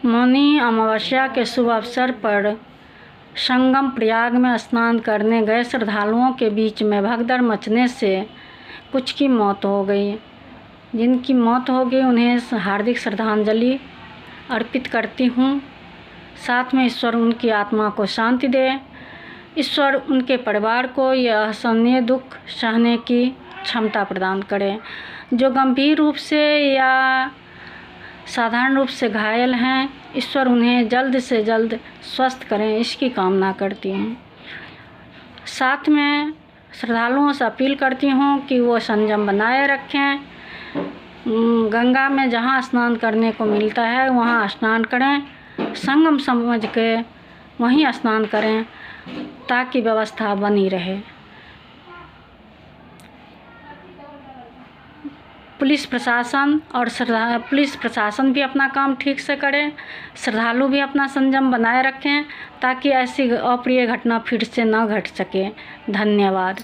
मौनी अमावस्या के शुभ अवसर पर संगम प्रयाग में स्नान करने गए श्रद्धालुओं के बीच में भगदड़ मचने से कुछ की मौत हो गई। जिनकी मौत हो गई उन्हें हार्दिक श्रद्धांजलि अर्पित करती हूँ। साथ में ईश्वर उनकी आत्मा को शांति दे। ईश्वर उनके परिवार को यह असहनीय दुख सहने की क्षमता प्रदान करे। जो गंभीर रूप से या साधारण रूप से घायल हैं, ईश्वर उन्हें जल्द से जल्द स्वस्थ करें, इसकी कामना करती हूँ। साथ में श्रद्धालुओं से अपील करती हूँ कि वो संयम बनाए रखें। गंगा में जहाँ स्नान करने को मिलता है वहाँ स्नान करें, संगम समझ के वहीं स्नान करें ताकि व्यवस्था बनी रहे। पुलिस प्रशासन भी अपना काम ठीक से करे, श्रद्धालु भी अपना संयम बनाए रखें ताकि ऐसी अप्रिय घटना फिर से न घट सके। धन्यवाद।